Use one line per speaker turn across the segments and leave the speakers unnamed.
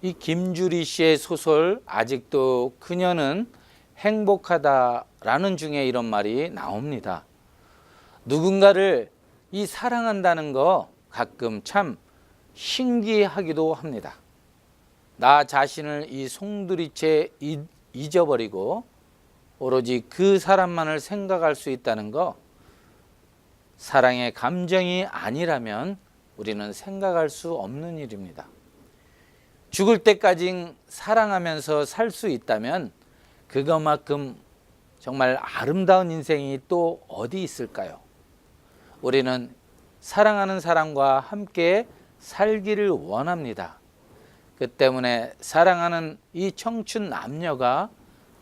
이 김주리 씨의 소설 아직도 그녀는 행복하다라는 중에 이런 말이 나옵니다. 누군가를 이 사랑한다는 거 가끔 참 신기하기도 합니다. 나 자신을 이 송두리째 잊어버리고 오로지 그 사람만을 생각할 수 있다는 거, 사랑의 감정이 아니라면 우리는 생각할 수 없는 일입니다. 죽을 때까지 사랑하면서 살 수 있다면 그것만큼 정말 아름다운 인생이 또 어디 있을까요? 우리는 사랑하는 사람과 함께 살기를 원합니다. 그 때문에 사랑하는 이 청춘 남녀가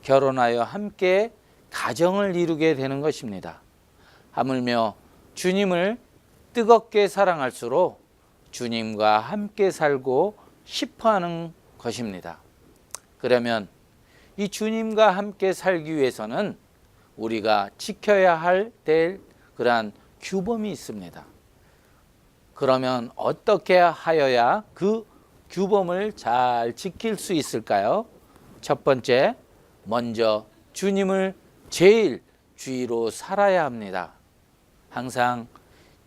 결혼하여 함께 가정을 이루게 되는 것입니다. 하물며 주님을 뜨겁게 사랑할수록 주님과 함께 살고 싶어하는 것입니다. 그러면 이 주님과 함께 살기 위해서는 우리가 지켜야 될 그러한 규범이 있습니다. 그러면 어떻게 하여야 그 규범을 잘 지킬 수 있을까요? 첫 번째, 먼저 주님을 제일 주의로 살아야 합니다. 항상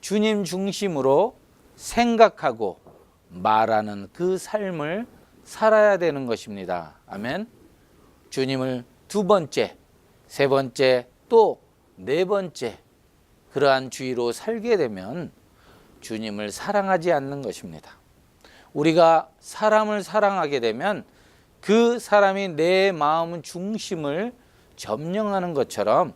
주님 중심으로 생각하고 말하는 그 삶을 살아야 되는 것입니다. 아멘. 주님을 두 번째, 세 번째, 또 네 번째 그러한 주의로 살게 되면 주님을 사랑하지 않는 것입니다. 우리가 사람을 사랑하게 되면 그 사람이 내 마음 중심을 점령하는 것처럼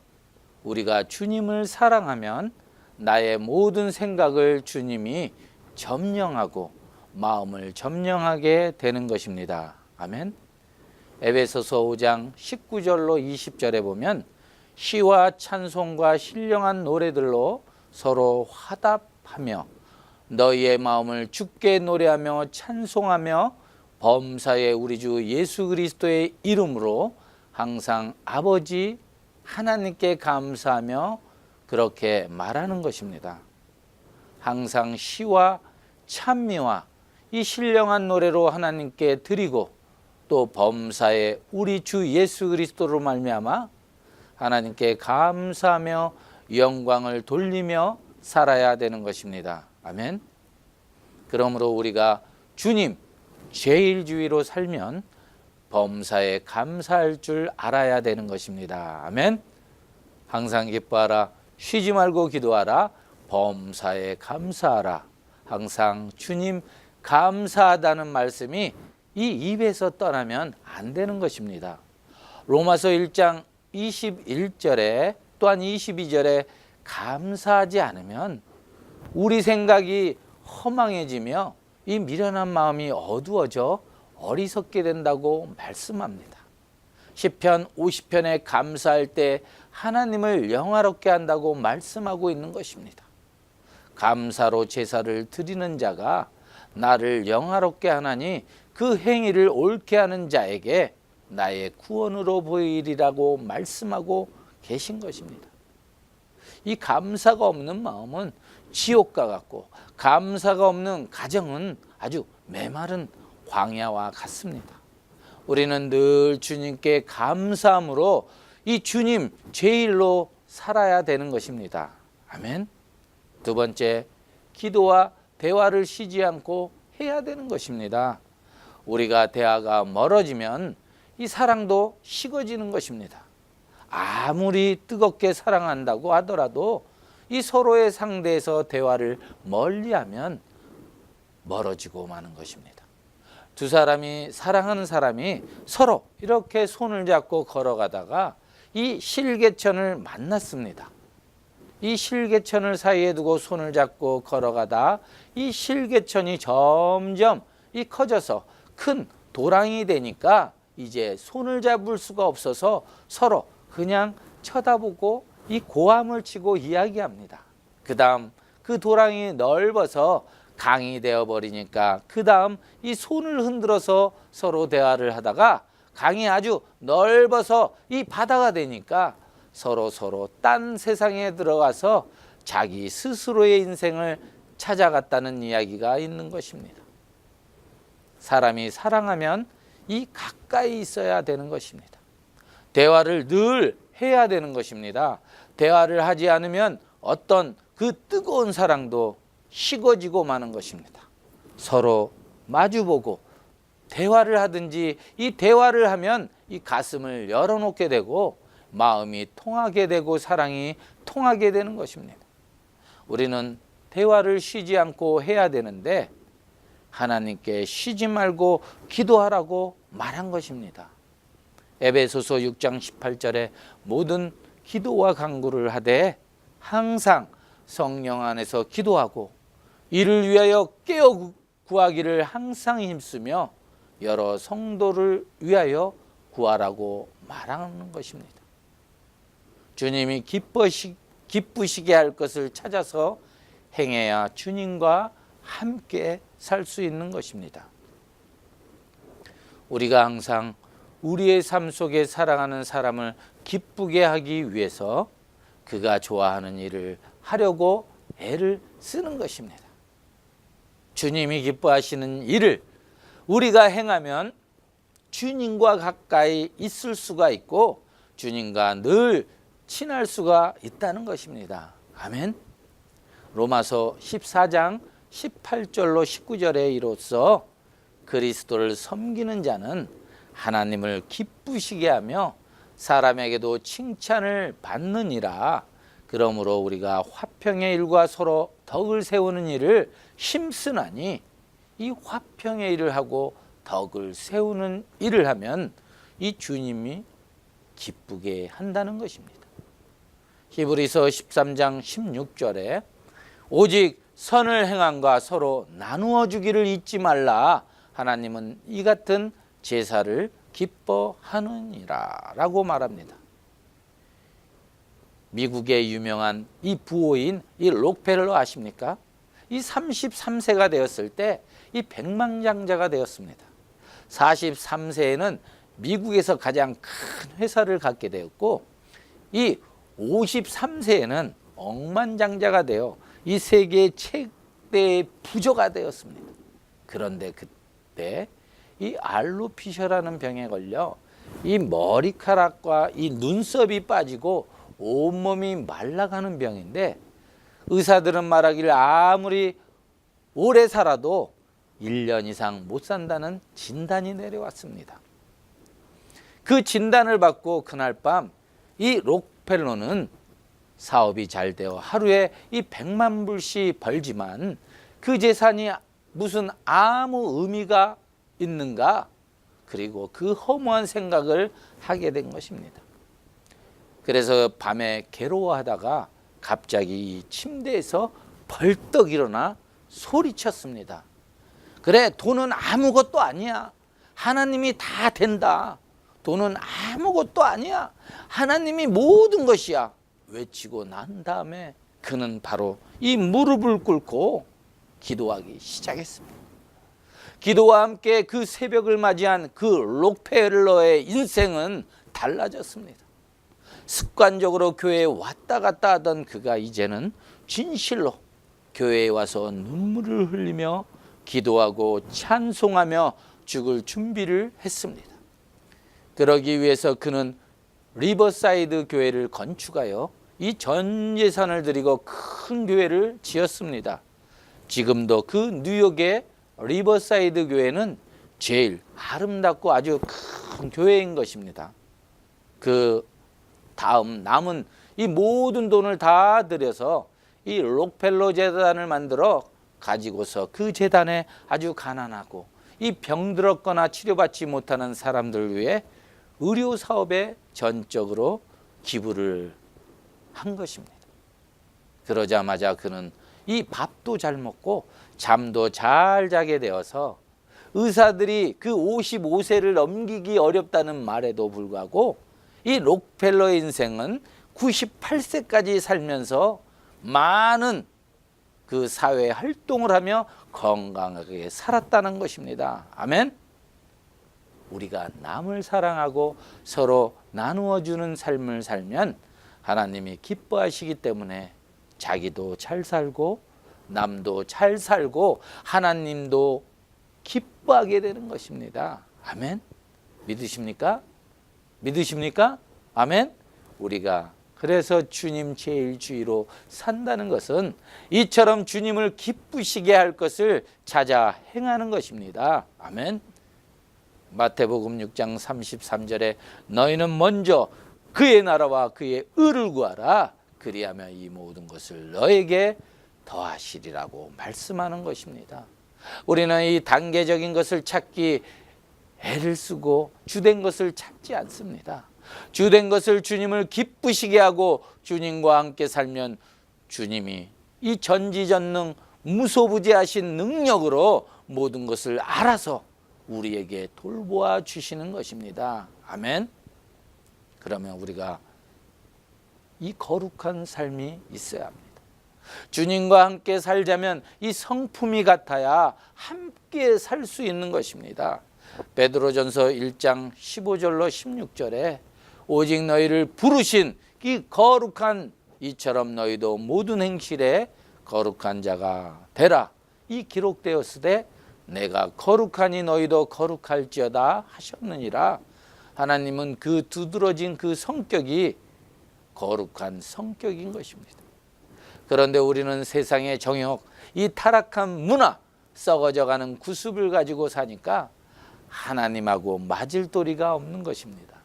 우리가 주님을 사랑하면 나의 모든 생각을 주님이 점령하고 마음을 점령하게 되는 것입니다. 아멘. 에베소서 5장 19절로 20절에 보면 시와 찬송과 신령한 노래들로 서로 화답하며 너희의 마음을 주께 노래하며 찬송하며 범사의 우리 주 예수 그리스도의 이름으로 항상 아버지 하나님께 감사하며 그렇게 말하는 것입니다. 항상 시와 찬미와 이 신령한 노래로 하나님께 드리고 또 범사의 우리 주 예수 그리스도로 말미암아 하나님께 감사하며 영광을 돌리며 살아야 되는 것입니다. 아멘. 그러므로 우리가 주님 제일주의로 살면 범사에 감사할 줄 알아야 되는 것입니다. 아멘. 항상 기뻐하라, 쉬지 말고 기도하라, 범사에 감사하라. 항상 주님 감사하다는 말씀이 이 입에서 떠나면 안 되는 것입니다. 로마서 1장 21절에 또한 22절에 감사하지 않으면 우리 생각이 허망해지며 이 미련한 마음이 어두워져 어리석게 된다고 말씀합니다. 시편 50편에 감사할 때 하나님을 영화롭게 한다고 말씀하고 있는 것입니다. 감사로 제사를 드리는 자가 나를 영화롭게 하나니 그 행위를 옳게 하는 자에게 나의 구원으로 보이리라고 말씀하고 계신 것입니다. 이 감사가 없는 마음은 지옥과 같고 감사가 없는 가정은 아주 메마른 광야와 같습니다. 우리는 늘 주님께 감사함으로 이 주님 제일로 살아야 되는 것입니다. 아멘. 두 번째, 기도와 대화를 쉬지 않고 해야 되는 것입니다. 우리가 대화가 멀어지면 이 사랑도 식어지는 것입니다. 아무리 뜨겁게 사랑한다고 하더라도 이 서로의 상대에서 대화를 멀리하면 멀어지고 마는 것입니다. 두 사람이 사랑하는 사람이 서로 이렇게 손을 잡고 걸어가다가 이 실개천을 만났습니다. 이 실개천을 사이에 두고 손을 잡고 걸어가다 이 실개천이 점점 커져서 큰 도랑이 되니까 이제 손을 잡을 수가 없어서 서로 그냥 쳐다보고 이 고함을 치고 이야기합니다. 그 다음 그 도랑이 넓어서 강이 되어버리니까 그 다음 이 손을 흔들어서 서로 대화를 하다가 강이 아주 넓어서 이 바다가 되니까 서로 딴 세상에 들어가서 자기 스스로의 인생을 찾아갔다는 이야기가 있는 것입니다. 사람이 사랑하면 이 가까이 있어야 되는 것입니다. 대화를 늘 해야 되는 것입니다. 대화를 하지 않으면 어떤 그 뜨거운 사랑도 식어지고 마는 것입니다. 서로 마주보고 대화를 하든지, 이 대화를 하면 이 가슴을 열어놓게 되고 마음이 통하게 되고 사랑이 통하게 되는 것입니다. 우리는 대화를 쉬지 않고 해야 되는데 하나님께 쉬지 말고 기도하라고 말한 것입니다. 에베소서 6장 18절에 모든 기도와 간구를 하되 항상 성령 안에서 기도하고 이를 위하여 깨어 구하기를 항상 힘쓰며 여러 성도를 위하여 구하라고 말하는 것입니다. 주님이 기쁘시게 할 것을 찾아서 행해야 주님과 함께 살 수 있는 것입니다. 우리가 항상 우리의 삶 속에 사랑하는 사람을 기쁘게 하기 위해서 그가 좋아하는 일을 하려고 애를 쓰는 것입니다. 주님이 기뻐하시는 일을 우리가 행하면 주님과 가까이 있을 수가 있고 주님과 늘 친할 수가 있다는 것입니다. 아멘. 로마서 14장 18절로 19절에 이로써 그리스도를 섬기는 자는 하나님을 기쁘시게 하며 사람에게도 칭찬을 받느니라. 그러므로 우리가 화평의 일과 서로 덕을 세우는 일을 힘쓰나니 이 화평의 일을 하고 덕을 세우는 일을 하면 이 주님이 기쁘게 한다는 것입니다. 히브리서 13장 16절에 오직 선을 행함과 서로 나누어 주기를 잊지 말라. 하나님은 이 같은 제사를 기뻐하느니라 라고 말합니다. 미국의 유명한 이 부호인 이 록펠러 아십니까? 이 33세가 되었을 때 이 백만장자가 되었습니다. 43세에는 미국에서 가장 큰 회사를 갖게 되었고 이 53세에는 억만장자가 되어 이 세계 최대의 부자가 되었습니다. 그런데 그때 이 알로피셔라는 병에 걸려 이 머리카락과 이 눈썹이 빠지고 온몸이 말라가는 병인데 의사들은 말하기를 아무리 오래 살아도 1년 이상 못 산다는 진단이 내려왔습니다. 그 진단을 받고 그날 밤 이 록펠러는 사업이 잘 되어 하루에 이 100만 불씩 벌지만 그 재산이 무슨 아무 의미가 있는가? 그리고 그 허무한 생각을 하게 된 것입니다. 그래서 밤에 괴로워하다가 갑자기 이 침대에서 벌떡 일어나 소리쳤습니다. 그래, 돈은 아무것도 아니야. 하나님이 다 된다. 돈은 아무것도 아니야. 하나님이 모든 것이야. 외치고 난 다음에 그는 바로 이 무릎을 꿇고 기도하기 시작했습니다. 기도와 함께 그 새벽을 맞이한 그 록펠러의 인생은 달라졌습니다. 습관적으로 교회에 왔다 갔다 하던 그가 이제는 진실로 교회에 와서 눈물을 흘리며 기도하고 찬송하며 죽을 준비를 했습니다. 그러기 위해서 그는 리버사이드 교회를 건축하여 이 전 예산을 들이고 큰 교회를 지었습니다. 지금도 그 뉴욕의 리버사이드 교회는 제일 아름답고 아주 큰 교회인 것입니다. 그 다음 남은 이 모든 돈을 다 들여서 이 록펠러 재단을 만들어 가지고서 그 재단에 아주 가난하고 이 병들었거나 치료받지 못하는 사람들 위해 의료 사업에 전적으로 기부를 한 것입니다. 그러자마자 그는 이 밥도 잘 먹고 잠도 잘 자게 되어서 의사들이 그 55세를 넘기기 어렵다는 말에도 불구하고 이 록펠러의 인생은 98세까지 살면서 많은 그 사회 활동을 하며 건강하게 살았다는 것입니다. 아멘. 우리가 남을 사랑하고 서로 나누어 주는 삶을 살면 하나님이 기뻐하시기 때문에 자기도 잘 살고 남도 잘 살고 하나님도 기뻐하게 되는 것입니다. 아멘. 믿으십니까? 믿으십니까? 아멘. 우리가 그래서 주님 제일주의로 산다는 것은 이처럼 주님을 기쁘시게 할 것을 찾아 행하는 것입니다. 아멘. 마태복음 6장 33절에 너희는 먼저 그의 나라와 그의 의를 구하라. 그리하면 이 모든 것을 너에게 더하시리라고 말씀하는 것입니다. 우리는 이 단계적인 것을 찾기 애를 쓰고 주된 것을 찾지 않습니다. 주된 것을 주님을 기쁘시게 하고 주님과 함께 살면 주님이 이 전지전능 무소부지하신 능력으로 모든 것을 알아서 우리에게 돌보아 주시는 것입니다. 아멘. 그러면 우리가 이 거룩한 삶이 있어야 합니다. 주님과 함께 살자면 이 성품이 같아야 함께 살 수 있는 것입니다. 베드로전서 1장 15절로 16절에 오직 너희를 부르신 이 거룩한 이처럼 너희도 모든 행실에 거룩한 자가 되라. 이 기록되었으되 내가 거룩하니 너희도 거룩할지어다 하셨느니라. 하나님은 그 두드러진 그 성격이 거룩한 성격인 것입니다. 그런데 우리는 세상의 정욕, 이 타락한 문화, 썩어져가는 구습을 가지고 사니까 하나님하고 맞을 도리가 없는 것입니다.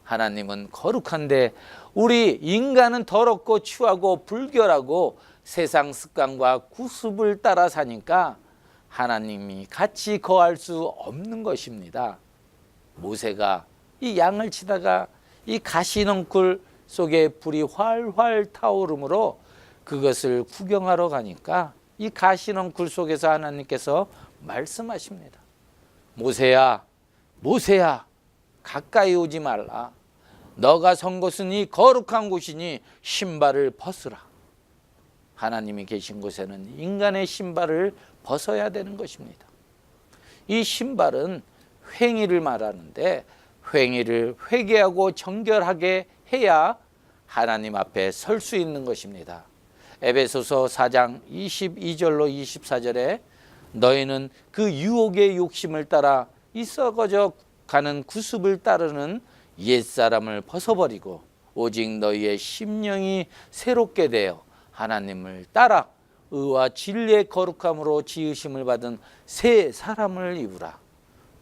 하나님은 거룩한데 우리 인간은 더럽고 추하고 불결하고 세상 습관과 구습을 따라 사니까 하나님이 같이 거할 수 없는 것입니다. 모세가 이 양을 치다가 이 가시넝쿨 속에 불이 활활 타오르므로 그것을 구경하러 가니까 이 가시넝쿨 속에서 하나님께서 말씀하십니다. 모세야, 모세야, 가까이 오지 말라. 너가 선 곳은 이 거룩한 곳이니 신발을 벗으라. 하나님이 계신 곳에는 인간의 신발을 벗어야 되는 것입니다. 이 신발은 횡의를 말하는데 횡의를 회개하고 정결하게 해야 하나님 앞에 설 수 있는 것입니다. 에베소서 4장 22절로 24절에 너희는 그 유혹의 욕심을 따라 이 썩어져 가는 구습을 따르는 옛사람을 벗어버리고 오직 너희의 심령이 새롭게 되어 하나님을 따라 의와 진리의 거룩함으로 지으심을 받은 새 사람을 입으라.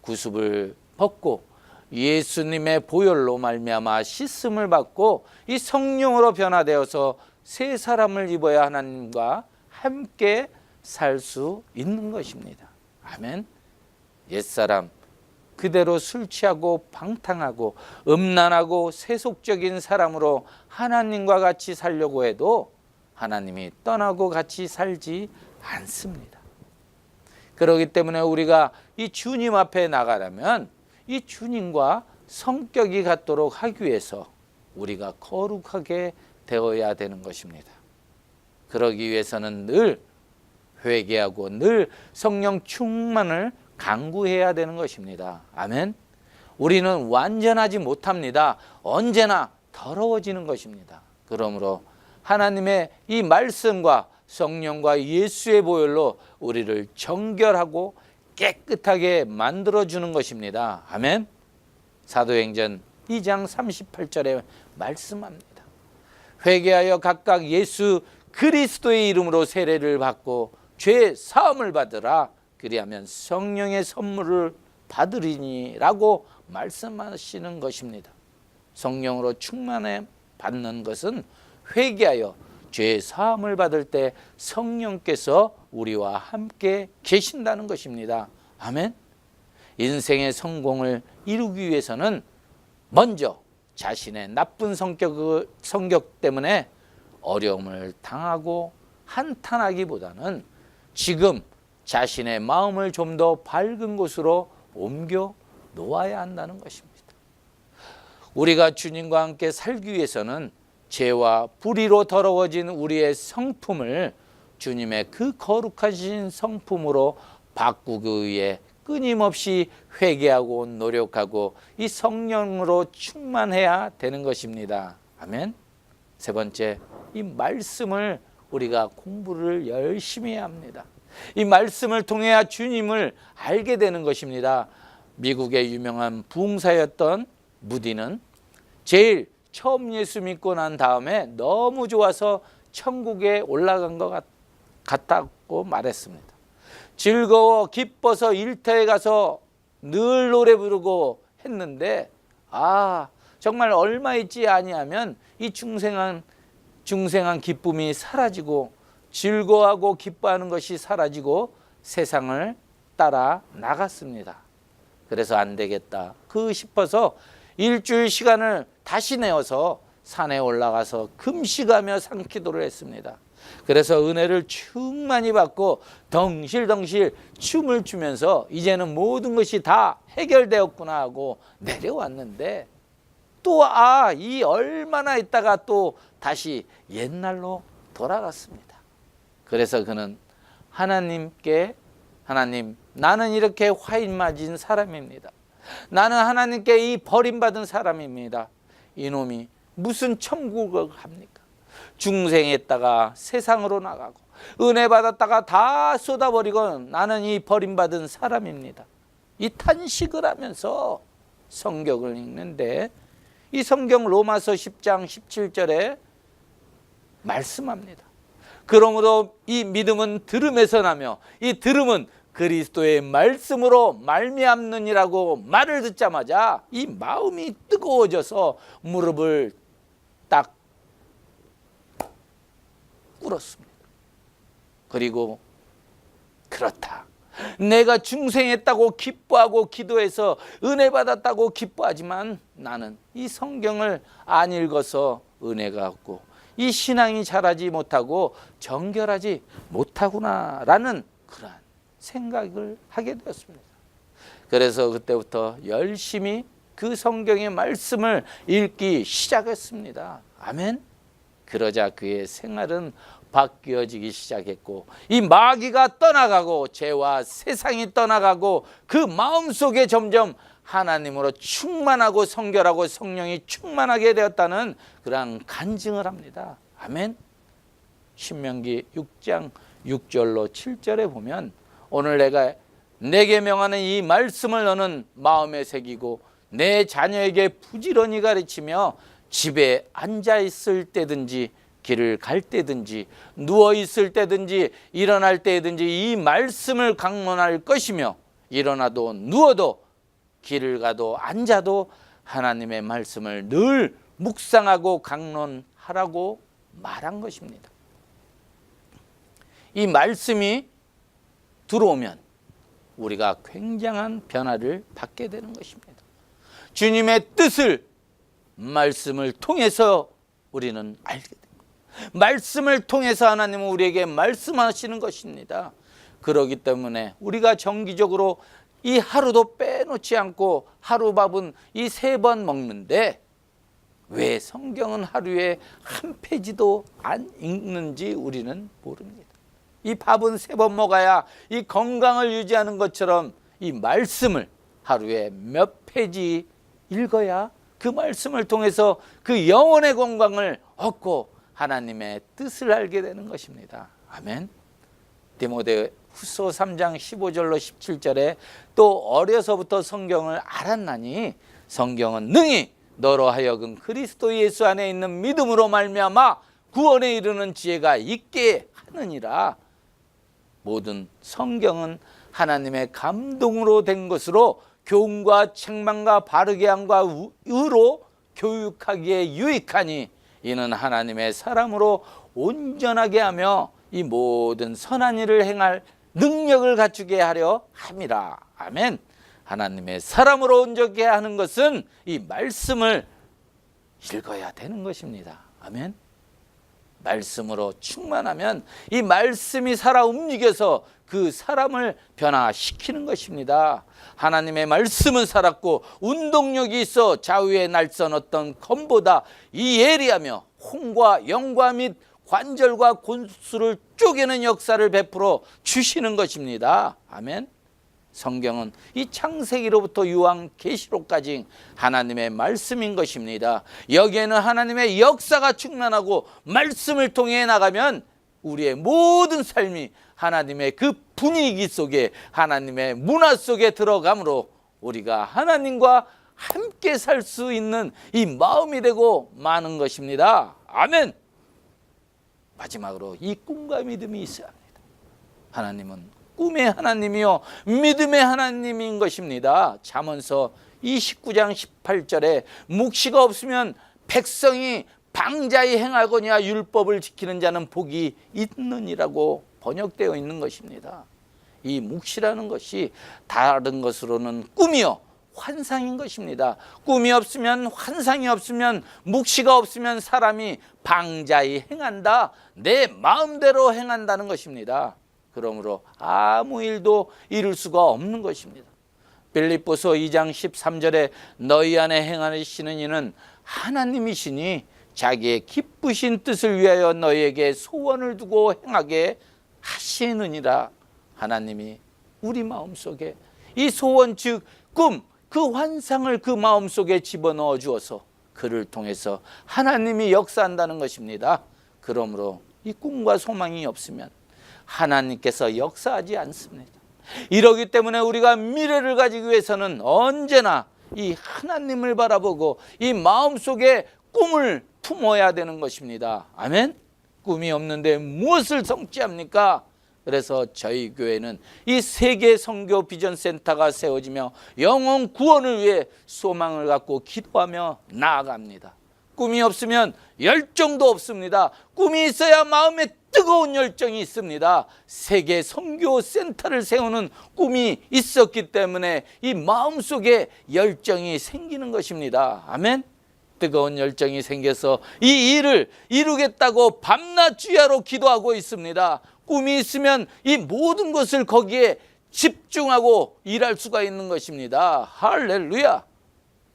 구습을 벗고 예수님의 보혈로 말미암아 씻음을 받고 이 성령으로 변화되어서 새 사람을 입어야 하나님과 함께 살 수 있는 것입니다. 아멘. 옛사람 그대로 술 취하고 방탕하고 음란하고 세속적인 사람으로 하나님과 같이 살려고 해도 하나님이 떠나고 같이 살지 않습니다. 그렇기 때문에 우리가 이 주님 앞에 나가려면 이 주님과 성격이 같도록 하기 위해서 우리가 거룩하게 되어야 되는 것입니다. 그러기 위해서는 늘 회개하고 늘 성령 충만을 강구해야 되는 것입니다. 아멘. 우리는 완전하지 못합니다. 언제나 더러워지는 것입니다. 그러므로 하나님의 이 말씀과 성령과 예수의 보혈로 우리를 정결하고 깨끗하게 만들어주는 것입니다. 아멘. 사도행전 2장 38절에 말씀합니다. 회개하여 각각 예수 그리스도의 이름으로 세례를 받고 죄 사함을 받으라. 그리하면 성령의 선물을 받으리니라고 말씀하시는 것입니다. 성령으로 충만해 받는 것은 회개하여 죄 사함을 받을 때 성령께서 우리와 함께 계신다는 것입니다. 아멘. 인생의 성공을 이루기 위해서는 먼저 자신의 나쁜 성격 때문에 어려움을 당하고 한탄하기보다는 지금 자신의 마음을 좀 더 밝은 곳으로 옮겨 놓아야 한다는 것입니다. 우리가 주님과 함께 살기 위해서는 죄와 불의로 더러워진 우리의 성품을 주님의 그 거룩하신 성품으로 바꾸기 위해 끊임없이 회개하고 노력하고 이 성령으로 충만해야 되는 것입니다. 아멘. 세 번째, 이 말씀을 우리가 공부를 열심히 해야 합니다. 이 말씀을 통해야 주님을 알게 되는 것입니다. 미국의 유명한 부흥사였던 무디는 제일 처음 예수 믿고 난 다음에 너무 좋아서 천국에 올라간 것 같다고 말했습니다. 즐거워 기뻐서 일터에 가서 늘 노래 부르고 했는데 정말 얼마 있지 아니하면 이 중생한 기쁨이 사라지고 즐거워하고 기뻐하는 것이 사라지고 세상을 따라 나갔습니다. 그래서 안 되겠다 싶어서 일주일 시간을 다시 내어서 산에 올라가서 금식하며 상기도를 했습니다. 그래서 은혜를 충만히 받고 덩실덩실 춤을 추면서 이제는 모든 것이 다 해결되었구나 하고 내려왔는데 또 이 얼마나 있다가 또 다시 옛날로 돌아갔습니다. 그래서 그는 하나님께 하나님, 나는 이렇게 화인 맞은 사람입니다. 나는 하나님께 이 버림받은 사람입니다. 이놈이 무슨 천국을 합니까? 중생했다가 세상으로 나가고 은혜 받았다가 다 쏟아버리고 나는 이 버림받은 사람입니다. 이 탄식을 하면서 성경을 읽는데 이 성경 로마서 10장 17절에 말씀합니다. 그러므로 이 믿음은 들음에서 나며 이 들음은 그리스도의 말씀으로 말미암느니라고 말을 듣자마자 이 마음이 뜨거워져서 무릎을 딱 꿇었습니다. 그리고 그렇다. 내가 중생했다고 기뻐하고 기도해서 은혜 받았다고 기뻐하지만 나는 이 성경을 안 읽어서 은혜가 없고 이 신앙이 자라지 못하고 정결하지 못하구나라는 그러한 생각을 하게 되었습니다. 그래서 그때부터 열심히 그 성경의 말씀을 읽기 시작했습니다. 아멘. 그러자 그의 생활은 바뀌어지기 시작했고 이 마귀가 떠나가고 죄와 세상이 떠나가고 그 마음속에 점점 하나님으로 충만하고 성결하고 성령이 충만하게 되었다는 그러한 간증을 합니다. 아멘. 신명기 6장 6절로 7절에 보면 오늘 내가 내게 명하는 이 말씀을 너는 마음에 새기고 내 자녀에게 부지런히 가르치며 집에 앉아 있을 때든지 길을 갈 때든지 누워 있을 때든지 일어날 때든지 이 말씀을 강론할 것이며 일어나도 누워도 길을 가도 앉아도 하나님의 말씀을 늘 묵상하고 강론하라고 말한 것입니다. 이 말씀이 들어오면 우리가 굉장한 변화를 받게 되는 것입니다. 주님의 뜻을 말씀을 통해서 우리는 알게 됩니다. 말씀을 통해서 하나님은 우리에게 말씀하시는 것입니다. 그렇기 때문에 우리가 정기적으로 이 하루도 빼놓지 않고 하루 밥은 이 3번 먹는데 왜 성경은 하루에 한 페이지도 안 읽는지 우리는 모릅니다. 이 밥은 3번 먹어야 이 건강을 유지하는 것처럼 이 말씀을 하루에 몇 페이지 읽어야 그 말씀을 통해서 그 영혼의 건강을 얻고 하나님의 뜻을 알게 되는 것입니다. 아멘. 디모데후서 3장 15절로 17절에 또 어려서부터 성경을 알았나니 성경은 능히 너로 하여금 그리스도 예수 안에 있는 믿음으로 말미암아 구원에 이르는 지혜가 있게 하느니라. 모든 성경은 하나님의 감동으로 된 것으로 교훈과 책망과 바르게 함과 의로 교육하기에 유익하니 이는 하나님의 사람으로 온전하게 하며 이 모든 선한 일을 행할 능력을 갖추게 하려 함이라. 아멘. 하나님의 사람으로 온전하게 하는 것은 이 말씀을 읽어야 되는 것입니다. 아멘. 말씀으로 충만하면 이 말씀이 살아 움직여서 그 사람을 변화시키는 것입니다. 하나님의 말씀은 살았고 운동력이 있어 좌우에 날선 어떤 검보다 이 예리하며 홍과 영과 및 관절과 골수를 쪼개는 역사를 베풀어 주시는 것입니다. 아멘. 성경은 이 창세기로부터 요한계시록까지 하나님의 말씀인 것입니다. 여기에는 하나님의 역사가 충만하고 말씀을 통해 나가면 우리의 모든 삶이 하나님의 그 분위기 속에, 하나님의 문화 속에 들어가므로 우리가 하나님과 함께 살 수 있는 이 마음이 되고 마는 것입니다. 아멘. 마지막으로 이 꿈과 믿음이 있어야 합니다. 하나님은 꿈의 하나님이요 믿음의 하나님인 것입니다. 잠언서 29장 18절에 묵시가 없으면 백성이 방자히 행하거니와 율법을 지키는 자는 복이 있느니라고 번역되어 있는 것입니다. 이 묵시라는 것이 다른 것으로는 꿈이요 환상인 것입니다. 꿈이 없으면, 환상이 없으면, 묵시가 없으면 사람이 방자히 행한다, 내 마음대로 행한다는 것입니다. 그러므로 아무 일도 이룰 수가 없는 것입니다. 빌립보서 2장 13절에 너희 안에 행하시는 이는 하나님이시니 자기의 기쁘신 뜻을 위하여 너희에게 소원을 두고 행하게 하시느니라. 하나님이 우리 마음속에 이 소원, 즉 꿈, 그 환상을 그 마음속에 집어넣어 주어서 그를 통해서 하나님이 역사한다는 것입니다. 그러므로 이 꿈과 소망이 없으면 하나님께서 역사하지 않습니다. 이러기 때문에 우리가 미래를 가지기 위해서는 언제나 이 하나님을 바라보고 이 마음속에 꿈을 품어야 되는 것입니다. 아멘. 꿈이 없는데 무엇을 성취합니까? 그래서 저희 교회는 이 세계 선교 비전 센터가 세워지며 영혼 구원을 위해 소망을 갖고 기도하며 나아갑니다. 꿈이 없으면 열정도 없습니다. 꿈이 있어야 마음에 뜨거운 열정이 있습니다. 세계 선교 센터를 세우는 꿈이 있었기 때문에 이 마음속에 열정이 생기는 것입니다. 아멘. 뜨거운 열정이 생겨서 이 일을 이루겠다고 밤낮 주야로 기도하고 있습니다. 꿈이 있으면 이 모든 것을 거기에 집중하고 일할 수가 있는 것입니다. 할렐루야.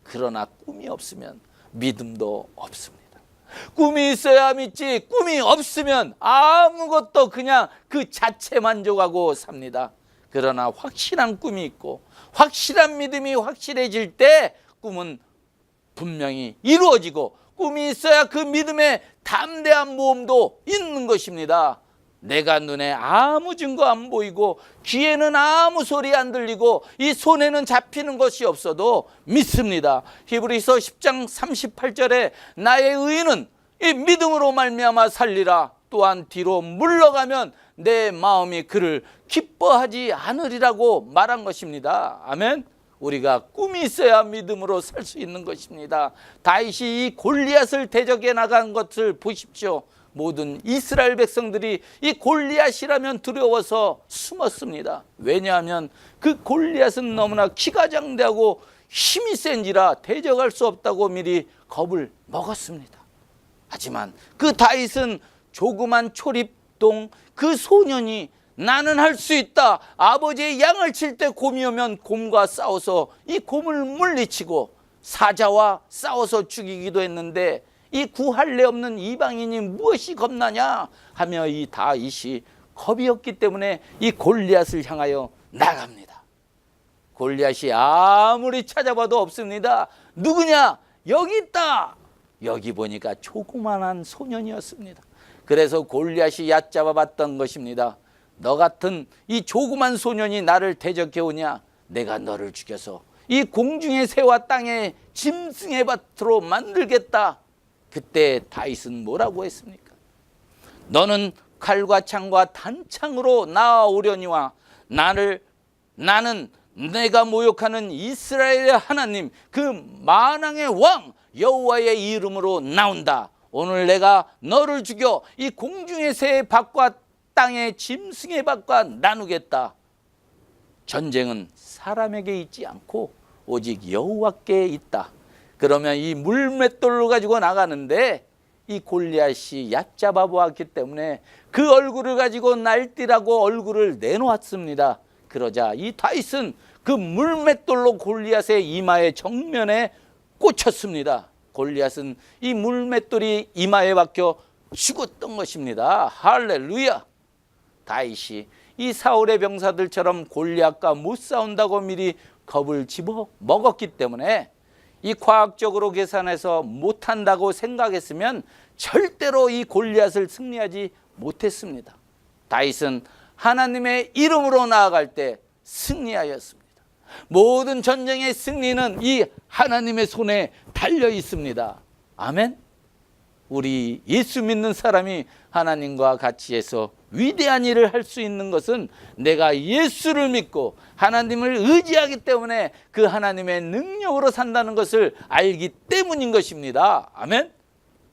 그러나 꿈이 없으면 믿음도 없습니다. 꿈이 있어야 믿지, 꿈이 없으면 아무것도 그냥 그 자체 만족하고 삽니다. 그러나 확실한 꿈이 있고 확실한 믿음이 확실해질 때 꿈은 분명히 이루어지고, 꿈이 있어야 그 믿음의 담대한 모험도 있는 것입니다. 내가 눈에 아무 증거 안 보이고 귀에는 아무 소리 안 들리고 이 손에는 잡히는 것이 없어도 믿습니다. 히브리서 10장 38절에 나의 의인은 이 믿음으로 말미암아 살리라. 또한 뒤로 물러가면 내 마음이 그를 기뻐하지 않으리라고 말한 것입니다. 아멘. 우리가 꿈이 있어야 믿음으로 살 수 있는 것입니다. 다윗이 이 골리앗을 대적해 나간 것을 보십시오. 모든 이스라엘 백성들이 이 골리앗이라면 두려워서 숨었습니다. 왜냐하면 그 골리앗은 너무나 키가 장대하고 힘이 센지라 대적할 수 없다고 미리 겁을 먹었습니다. 하지만 그 다윗은 조그만 초립동 그 소년이 나는 할 수 있다, 아버지의 양을 칠 때 곰이 오면 곰과 싸워서 이 곰을 물리치고 사자와 싸워서 죽이기도 했는데 이 구할례 없는 이방인이 무엇이 겁나냐 하며 이 다윗이 겁이 없기 때문에 이 골리앗을 향하여 나갑니다. 골리앗이 아무리 찾아봐도 없습니다. 누구냐? 여기 있다. 여기 보니까 조그만한 소년이었습니다. 그래서 골리앗이 얕잡아 봤던 것입니다. 너 같은 이 조그만 소년이 나를 대적해 오냐? 내가 너를 죽여서 이 공중의 새와 땅의 짐승의 밭으로 만들겠다. 그때 다윗은 뭐라고 했습니까? 너는 칼과 창과 단창으로 나아오려니와 나는 내가 모욕하는 이스라엘의 하나님 그 만왕의 왕 여호와의 이름으로 나온다. 오늘 내가 너를 죽여 이 공중의 새의 밭과 땅의 짐승의 밭과 나누겠다. 전쟁은 사람에게 있지 않고 오직 여호와께 있다. 그러면 이 물맷돌로 가지고 나가는데 이 골리앗이 얕잡아 보았기 때문에 그 얼굴을 가지고 날뛰라고 얼굴을 내놓았습니다. 그러자 이 다윗은 그 물맷돌로 골리앗의 이마의 정면에 꽂혔습니다. 골리앗은 이 물맷돌이 이마에 박혀 죽었던 것입니다. 할렐루야. 다윗이 이 사울의 병사들처럼 골리앗과 못 싸운다고 미리 겁을 집어 먹었기 때문에 이 과학적으로 계산해서 못한다고 생각했으면 절대로 이 골리앗을 승리하지 못했습니다. 다윗은 하나님의 이름으로 나아갈 때 승리하였습니다. 모든 전쟁의 승리는 이 하나님의 손에 달려 있습니다. 아멘. 우리 예수 믿는 사람이 하나님과 같이 해서 위대한 일을 할 수 있는 것은 내가 예수를 믿고 하나님을 의지하기 때문에 그 하나님의 능력으로 산다는 것을 알기 때문인 것입니다. 아멘.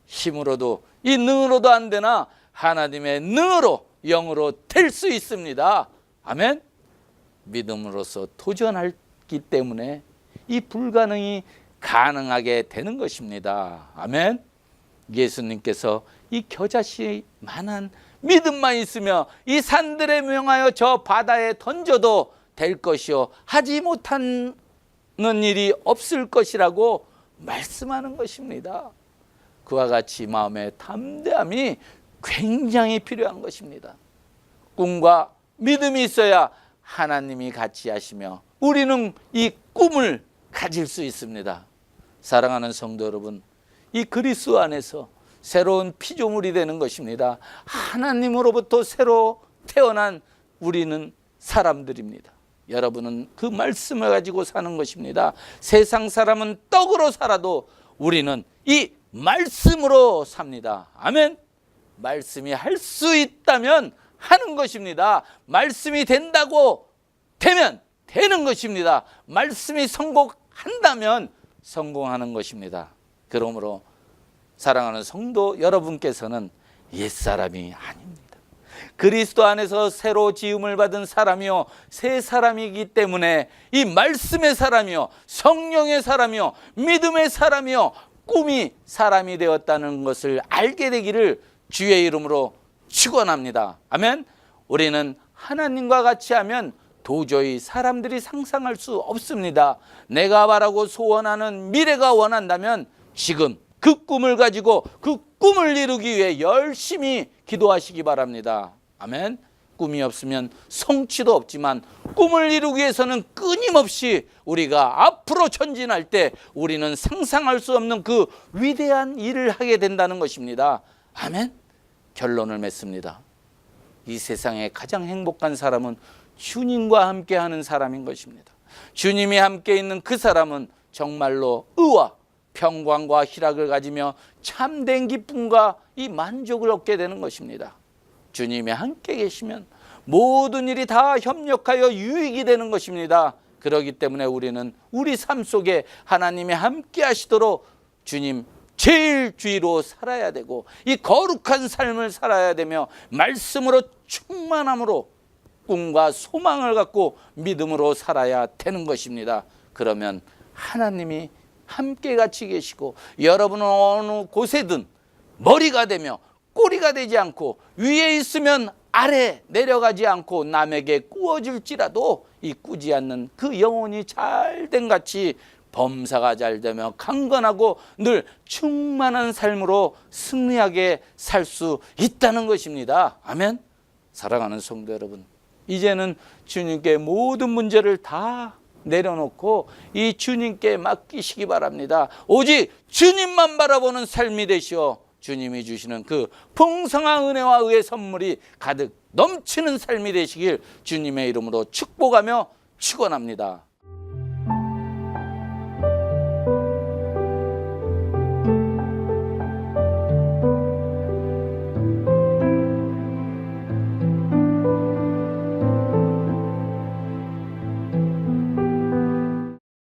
힘으로도 이 능으로도 안 되나 하나님의 능으로 영으로 될 수 있습니다. 아멘. 믿음으로써 도전하기 때문에 이 불가능이 가능하게 되는 것입니다. 아멘. 예수님께서 이 겨자씨만한 믿음만 있으며 이 산들에 명하여 저 바다에 던져도 될 것이요 하지 못하는 일이 없을 것이라고 말씀하는 것입니다. 그와 같이 마음의 담대함이 굉장히 필요한 것입니다. 꿈과 믿음이 있어야 하나님이 같이 하시며 우리는 이 꿈을 가질 수 있습니다. 사랑하는 성도 여러분, 이 그리스도 안에서 새로운 피조물이 되는 것입니다. 하나님으로부터 새로 태어난 우리는 사람들입니다. 여러분은 그 말씀을 가지고 사는 것입니다. 세상 사람은 떡으로 살아도 우리는 이 말씀으로 삽니다. 아멘. 말씀이 할 수 있다면 하는 것입니다. 말씀이 된다고 되면 되는 것입니다. 말씀이 성공한다면 성공하는 것입니다. 그러므로 사랑하는 성도 여러분께서는 옛사람이 아닙니다. 그리스도 안에서 새로 지음을 받은 사람이요 새 사람이기 때문에 이 말씀의 사람이요 성령의 사람이요 믿음의 사람이요 꿈이 사람이 되었다는 것을 알게 되기를 주의 이름으로 축원합니다. 아멘. 우리는 하나님과 같이 하면 도저히 사람들이 상상할 수 없습니다. 내가 바라고 소원하는 미래가 원한다면 지금 그 꿈을 가지고 그 꿈을 이루기 위해 열심히 기도하시기 바랍니다. 아멘. 꿈이 없으면 성취도 없지만 꿈을 이루기 위해서는 끊임없이 우리가 앞으로 전진할 때 우리는 상상할 수 없는 그 위대한 일을 하게 된다는 것입니다. 아멘. 결론을 맺습니다. 이 세상에 가장 행복한 사람은 주님과 함께하는 사람인 것입니다. 주님이 함께 있는 그 사람은 정말로 의와 평강과 희락을 가지며 참된 기쁨과 이 만족을 얻게 되는 것입니다. 주님이 함께 계시면 모든 일이 다 협력하여 유익이 되는 것입니다. 그렇기 때문에 우리는 우리 삶 속에 하나님이 함께 하시도록 주님 제일 주의로 살아야 되고 이 거룩한 삶을 살아야 되며 말씀으로 충만함으로 꿈과 소망을 갖고 믿음으로 살아야 되는 것입니다. 그러면 하나님이 함께 같이 계시고 여러분은 어느 곳에든 머리가 되며 꼬리가 되지 않고 위에 있으면 아래 내려가지 않고 남에게 꾸어질지라도 이 꾸지 않는 그 영혼이 잘된 같이 범사가 잘 되며 강건하고 늘 충만한 삶으로 승리하게 살 수 있다는 것입니다. 아멘. 사랑하는 성도 여러분, 이제는 주님께 모든 문제를 다 내려놓고 이 주님께 맡기시기 바랍니다. 오직 주님만 바라보는 삶이 되시어 주님이 주시는 그 풍성한 은혜와 의의 선물이 가득 넘치는 삶이 되시길 주님의 이름으로 축복하며 축원합니다.